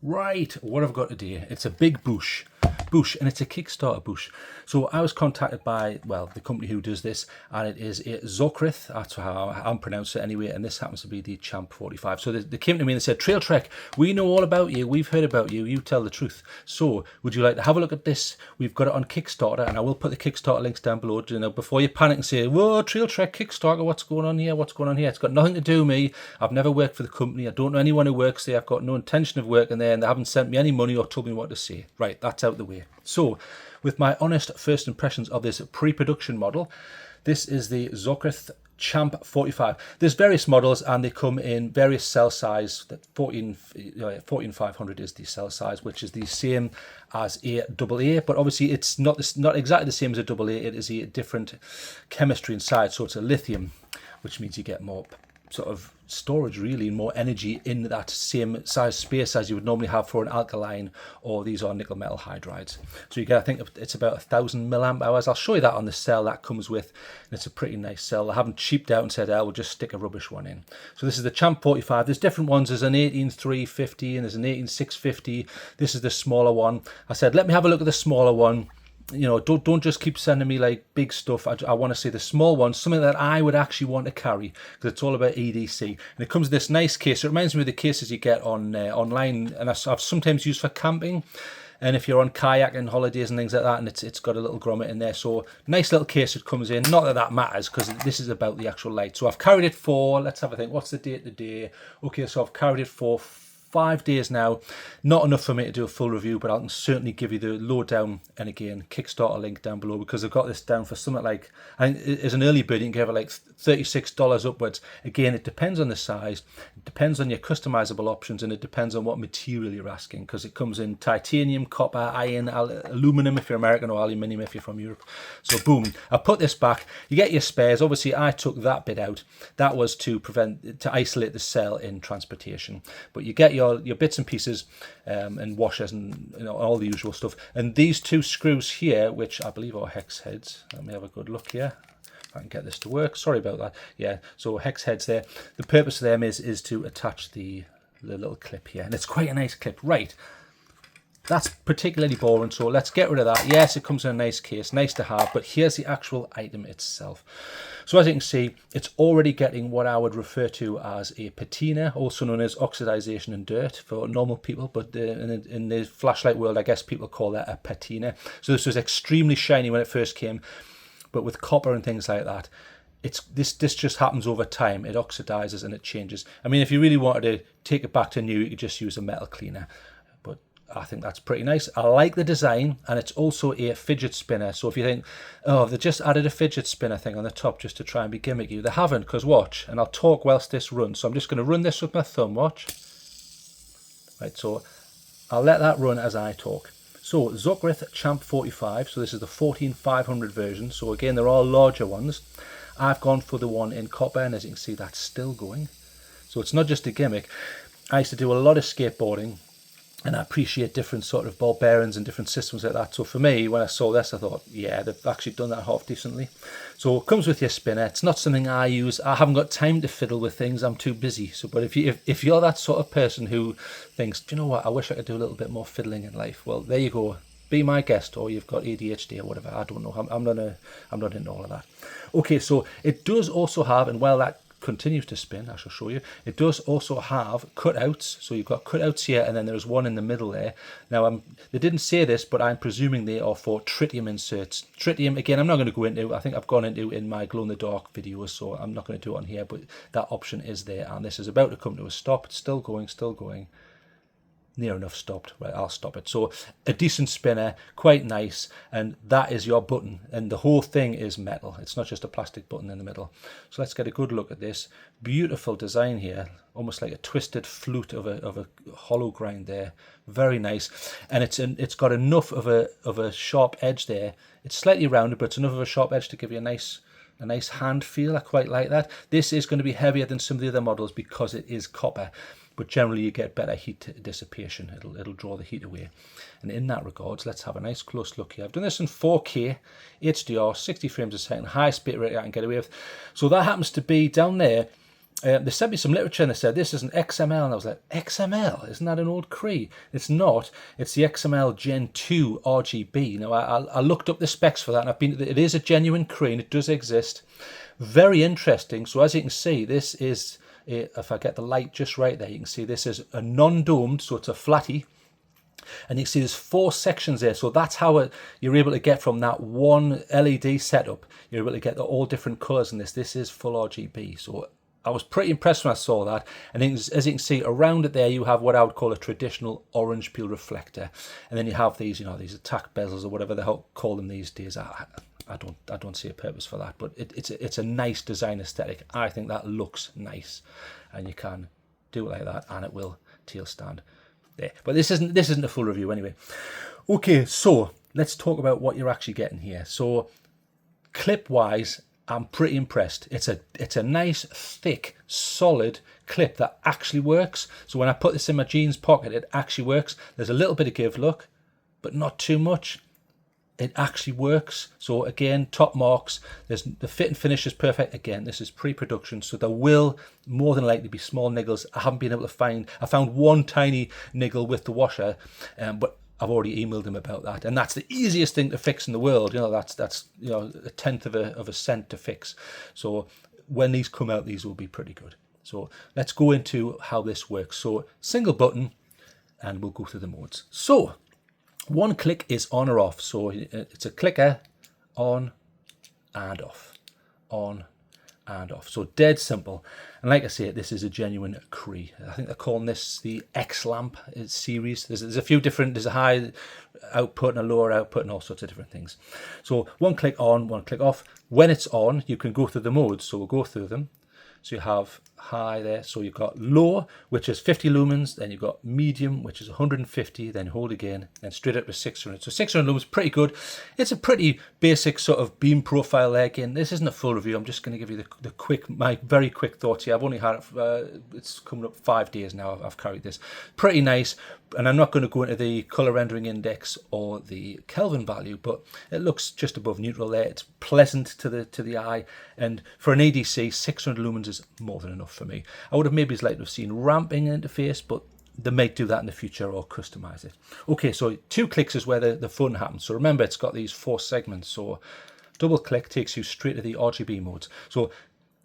Right, what I've got today, it's a big bush, and it's a Kickstarter bush. So I was contacted by, well, the company who does this, and it is a Zorkryth, that's how I'm pronouncing it anyway, and this happens to be the Champ 45. So they came to me and they said, TrailTrek, we know all about you, we've heard about you, you tell the truth. So would you like to have a look at this? We've got it on Kickstarter, and I will put the Kickstarter links down below, you know, before you panic and say, whoa, TrailTrek, Kickstarter, what's going on here, what's going on here? It's got nothing to do with me, I've never worked for the company, I don't know anyone who works there, I've got no intention of working there, and they haven't sent me any money or told me what to say. Right, that's out the way. So, with my honest first impressions of this pre-production model, this is the Zorkryth Champ 45. There's various models and they come in various cell size. That 14500 is the cell size, which is the same as a AA, but obviously it's not exactly the same as a AA. It is a different chemistry inside, so it's a lithium, which means you get more sort of storage, really, and more energy in that same size space as you would normally have for an alkaline, or these are nickel metal hydrides. So you get, I think it's about 1000 milliamp hours. I'll show you that on the cell that comes with, and it's a pretty nice cell. I haven't cheaped out and said, oh, we'll just stick a rubbish one in. So this is the Champ 45. There's different ones. There's an 18350 and there's an 18650. This is the smaller one. I said, let me have a look at the smaller one. You know, don't just keep sending me like big stuff. I want to see the small ones, something that I would actually want to carry, because it's all about EDC. And it comes in this nice case. It reminds me of the cases you get on online, and I've sometimes used for camping. And if you're on kayaking holidays and things like that, and it's got a little grommet in there. So nice little case it comes in. Not that that matters, because this is about the actual light. So I've carried it for, let's have a think, what's the date today? Okay, so I've carried it for 5 days now. Not enough for me to do a full review, but I can certainly give you the lowdown, and again, Kickstarter link down below, because I've got this down for something like, I think as an early bird you can get it like $36 upwards. Again, it depends on the size, it depends on your customizable options, and it depends on what material you're asking, because it comes in titanium, copper, iron, aluminum if you're American, or aluminium if you're from Europe. So boom, I put this back. You get your spares. Obviously I took that bit out. That was to isolate the cell in transportation, but you get your bits and pieces and washers and, you know, all the usual stuff. And these two screws here, which I believe are hex heads. Let me have a good look here. If I can get this to work. Sorry about that. Yeah, so hex heads there. The purpose of them is to attach the little clip here. And it's quite a nice clip. Right. That's particularly boring, so let's get rid of that. Yes, it comes in a nice case, nice to have, but here's the actual item itself. So as you can see, it's already getting what I would refer to as a patina, also known as oxidization and dirt for normal people, but in the flashlight world, I guess people call that a patina. So this was extremely shiny when it first came, but with copper and things like that, this just happens over time. It oxidizes and it changes. I mean, if you really wanted to take it back to new, you could just use a metal cleaner. I think that's pretty nice. I like the design, and it's also a fidget spinner. So if you think, oh, they just added a fidget spinner thing on the top just to try and be gimmicky, they haven't, because watch, and I'll talk whilst this runs. So I'm just going to run this with my thumb, watch. Right, so I'll let that run as I talk. So Zorkryth Champ 45, so this is the 14500 version. So again, there are larger ones. I've gone for the one in copper, and as you can see, that's still going. So it's not just a gimmick. I used to do a lot of skateboarding, and I appreciate different sort of ball bearings and different systems like that. So for me, when I saw this, I thought, yeah, they've actually done that half decently. So it comes with your spinner. It's not something I use. I haven't got time to fiddle with things. I'm too busy. So, but if you're that sort of person who thinks, do you know what, I wish I could do a little bit more fiddling in life, well, there you go. Be my guest, or you've got ADHD or whatever. I don't know. I'm not into all of that. Okay, so it does also have, and while that continues to spin, I shall show you, it does also have cutouts. So you've got cutouts here, and then there's one in the middle there. Now they didn't say this, but I'm presuming they are for tritium inserts. Tritium, again, I'm not going to go into, I think I've gone into in my glow in the dark videos, so I'm not going to do it on here, but that option is there, and this is about to come to a stop. It's still going, near enough stopped. Right, I'll stop it. So a decent spinner, quite nice, and that is your button, and the whole thing is metal. It's not just a plastic button in the middle. So let's get a good look at this. Beautiful design here, almost like a twisted flute of a hollow grind there. Very nice, and it's got enough of a sharp edge there. It's slightly rounded, but it's enough of a sharp edge to give you a nice hand feel. I quite like that. This is going to be heavier than some of the other models because it is copper, but generally you get better heat dissipation. It'll draw the heat away. And in that regards, let's have a nice close look here. I've done this in 4K, HDR, 60 frames a second, highest bit rate I can get away with. So that happens to be down there. They sent me some literature and they said this is an XML, and I was like, XML? Isn't that an old Cree? It's not. It's the XML Gen 2 RGB. Now I looked up the specs for that, and it is a genuine Cree, and it does exist. Very interesting. So as you can see, this is, if I get the light just right there, you can see this is a non-domed, so it's a flatty. And you can see there's 4 sections there, so that's how you're able to get from that one LED setup, you're able to get all different colours in this. This is full RGB, so I was pretty impressed when I saw that. And as you can see around it there, you have what I would call a traditional orange peel reflector, and then you have these, these attack bezels or whatever they call them these days. I don't see a purpose for that, but it's a nice design aesthetic. I think that looks nice, and you can do it like that, and it will tail stand there. But this isn't a full review anyway. Okay, so let's talk about what you're actually getting here. So clip wise, I'm pretty impressed. It's a nice, thick, solid clip that actually works. So when I put this in my jeans pocket, it actually works. There's a little bit of give, look, but not too much. It actually works. So again, top marks. The fit and finish is perfect. Again, this is pre-production, so there will more than likely be small niggles. I haven't been able to find. I found one tiny niggle with the washer, but I've already emailed him about that, and that's the easiest thing to fix in the world. That's a tenth of a cent to fix. So when these come out, these will be pretty good. So let's go into how this works. So single button, and we'll go through the modes. So one click is on or off. So it's a clicker, on and off, on and off. So dead simple. And like I say, this is a genuine Cree. I think they're calling this the X lamp series. There's a few different, there's a high output and a lower output and all sorts of different things. So one click on, one click off. When it's on, you can go through the modes. So we'll go through them. So you have high there, so you've got low, which is 50 lumens, then you've got medium, which is 150, then hold again, then straight up to 600. So 600 lumens, pretty good. It's a pretty basic sort of beam profile there. Again, this isn't a full review. I'm just going to give you my very quick thoughts here. I've only had it, it's coming up 5 days now. I've carried this. Pretty nice, and I'm not going to go into the color rendering index or the Kelvin value, but it looks just above neutral there. It's pleasant to the eye, and for an EDC, 600 lumens is more than enough for me. I would have maybe liked to have seen ramping interface, but they might do that in the future or customize it. Okay, so 2 clicks is where the fun happens. So remember, it's got these 4 segments. So double click takes you straight to the RGB modes. So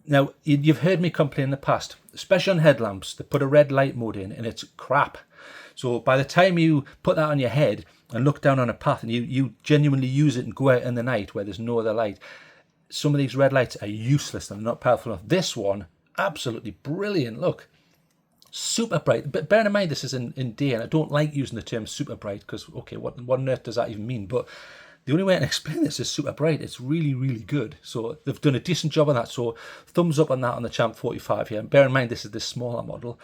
now you've heard me complain in the past, especially on headlamps, they put a red light mode in and it's crap. So by the time you put that on your head and look down on a path and you genuinely use it and go out in the night where there's no other light, some of these red lights are useless and not powerful enough. This one, absolutely brilliant. Look, super bright. But bear in mind, this is in day, and I don't like using the term super bright because, okay, what on earth does that even mean? But the only way I can explain this is super bright. It's really, really good. So they've done a decent job on that. So thumbs up on that on the Champ 45 here. And bear in mind, this is the smaller model.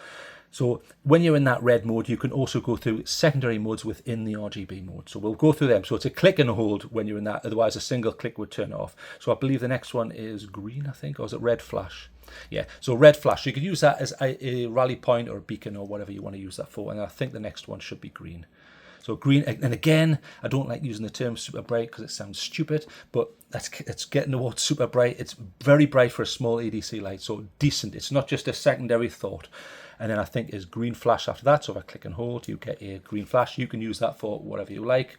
So when you're in that red mode, you can also go through secondary modes within the RGB mode. So we'll go through them. So it's a click and a hold when you're in that. Otherwise, a single click would turn it off. So I believe the next one is green, I think, or is it red flash? Yeah, so red flash. You could use that as a rally point or a beacon or whatever you want to use that for. And I think the next one should be green. So green, and again, I don't like using the term super bright because it sounds stupid, but it's getting towards super bright. It's very bright for a small EDC light, so decent. It's not just a secondary thought. And then I think is green flash after that. So if I click and hold, you get a green flash. You can use that for whatever you like.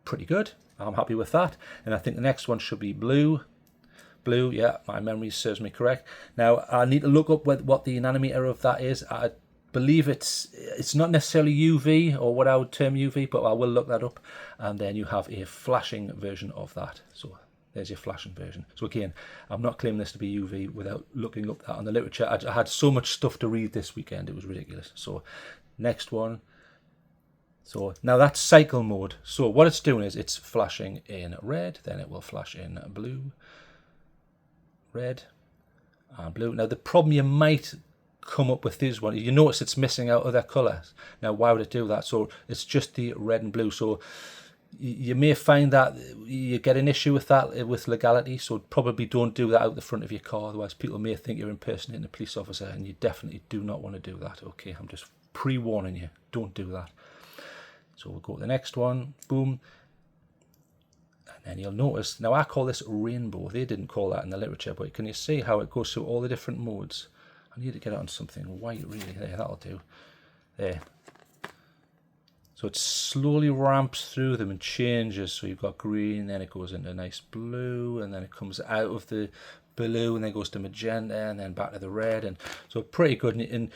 Pretty good. I'm happy with that. And I think the next one should be blue. Blue, yeah, my memory serves me correct. Now, I need to look up what the nanometer of that is. I believe it's not necessarily UV or what I would term UV, but I will look that up. And then you have a flashing version of that. So there's your flashing version. So again, I'm not claiming this to be UV without looking up that on the literature. I had so much stuff to read this weekend, it was ridiculous. So next one. So now that's cycle mode. So what it's doing is it's flashing in red, then it will flash in blue, red, and blue. Now the problem you might come up with this one, you notice it's missing out other colours. Now why would it do that? So it's just the red and blue. So you may find that you get an issue with that with legality, so probably don't do that out the front of your car, otherwise people may think you're impersonating a police officer, and you definitely do not want to do that. Okay, I'm just pre-warning you, don't do that. So we'll go to the next one, boom, And you'll notice, now I call this rainbow. They didn't call that in the literature, but can you see how it goes through all the different modes? I need to get it on something white, really. There, that'll do. There. So it slowly ramps through them and changes. So you've got green, then it goes into a nice blue, and then it comes out of the blue, and then goes to magenta, and then back to the red. And so pretty good. And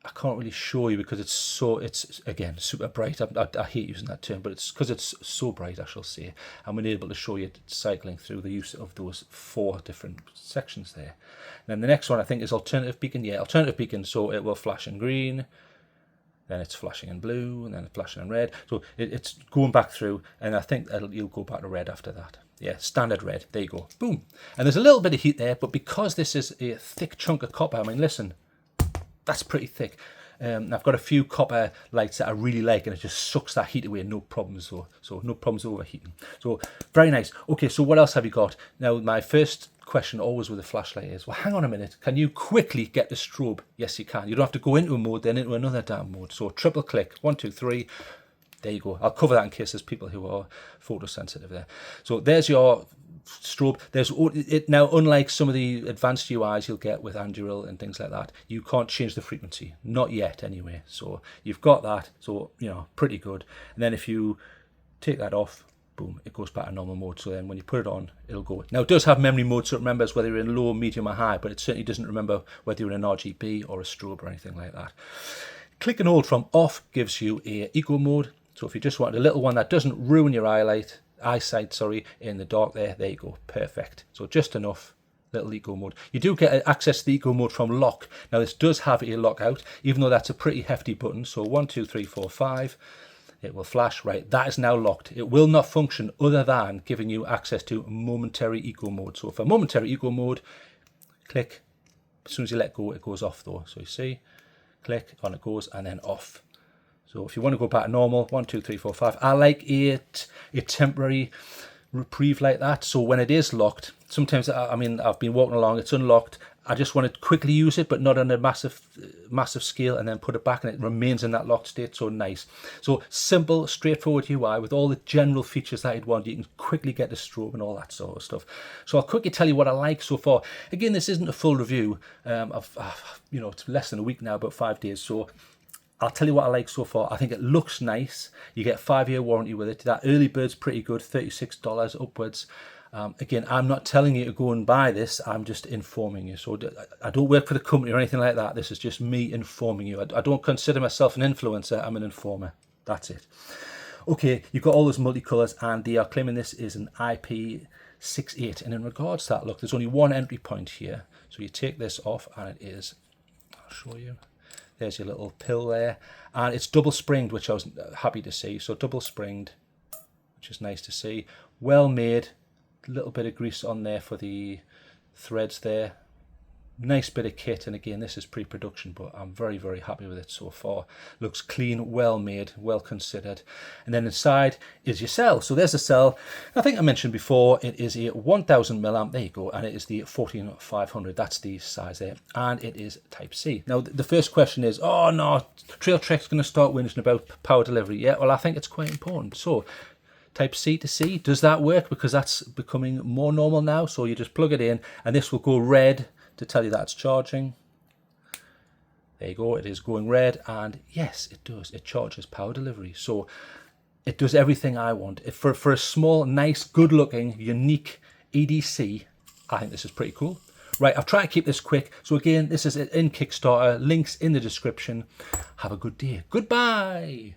I can't really show you because it's again super bright. I hate using that term, but it's because it's so bright, I shall say. I'm unable to show you cycling through the use of those 4 different sections there. And then the next one I think is alternative beacon. Yeah, alternative beacon. So it will flash in green, then it's flashing in blue, and then it's flashing in red. So it's going back through, and I think you'll go back to red after that. Yeah, standard red. There you go. Boom. And there's a little bit of heat there, but because this is a thick chunk of copper, I mean, listen. That's pretty thick. I've got a few copper lights that I really like, and it just sucks that heat away, no problems though. So no problems overheating. So very nice. Okay, so what else have you got? Now my first question always with a flashlight is, well, hang on a minute, can you quickly get the strobe? Yes, you can. You don't have to go into a mode, then into another damn mode. So triple click, 1, 2, 3. There you go. I'll cover that in case there's people who are photosensitive there. So there's your strobe. There's it now, unlike some of the advanced UIs you'll get with Anduril and things like that, you can't change the frequency, not yet anyway. So you've got that, so you know, pretty good. And then if you take that off, boom, it goes back to normal mode. So then when you put it on, it'll go. Now it does have memory mode, so it remembers whether you're in low, medium or high, but it certainly doesn't remember whether you're in an RGB or a strobe or anything like that. Click and hold from off gives you a eco mode. So if you just want a little one that doesn't ruin your eyesight, in the dark there you go, perfect. So just enough, little eco mode. You do get access to the eco mode from lock. Now this does have a lockout, even though that's a pretty hefty button. So 1, 2, 3, 4, 5, it will flash. Right, that is now locked. It will not function other than giving you access to momentary eco mode. So for momentary eco mode, click. As soon as you let go, it goes off though. So you see, click, on it goes, and then off. So if you want to go back to normal, 1, 2, 3, 4, 5. I like a temporary reprieve like that. So when it is locked, sometimes, I mean, I've been walking along, it's unlocked. I just want to quickly use it, but not on a massive scale, and then put it back and it remains in that locked state. So nice. So simple, straightforward UI with all the general features that you'd want. You can quickly get the strobe and all that sort of stuff. So I'll quickly tell you what I like so far. Again, this isn't a full review. It's less than a week now, about 5 days. So I'll tell you what I like so far. I think it looks nice. You get a 5-year warranty with it. That early bird's pretty good, $36 upwards. Again, I'm not telling you to go and buy this. I'm just informing you. So I don't work for the company or anything like that. This is just me informing you. I don't consider myself an influencer. I'm an informer. That's it. Okay, you've got all those multicolours, and they are claiming this is an IP68. And in regards to that, look, there's only one entry point here. So you take this off, and it is, I'll show you. There's your little pill there, and it's double springed, which I was happy to see. So double springed, which is nice to see. Well made, a little bit of grease on there for the threads there. Nice bit of kit, and again, this is pre-production, but I'm very, very happy with it so far. Looks clean, well made, well considered. And then inside is your cell. So there's the cell. I think I mentioned before, it is a 1000 milliamp, there you go, and it is the 14500, that's the size there, and it is Type C. Now, the first question is, oh no, TrailTrek's going to start whinging about power delivery. Yeah, well, I think it's quite important. So Type C to C, does that work? Because that's becoming more normal now. So you just plug it in, and this will go red to tell you that it's charging. There you go, it is going red, and yes, it does. It charges power delivery. So it does everything I want. For a small, nice, good-looking, unique EDC, I think this is pretty cool. Right, I've tried to keep this quick. So again, this is in Kickstarter. Links in the description. Have a good day. Goodbye.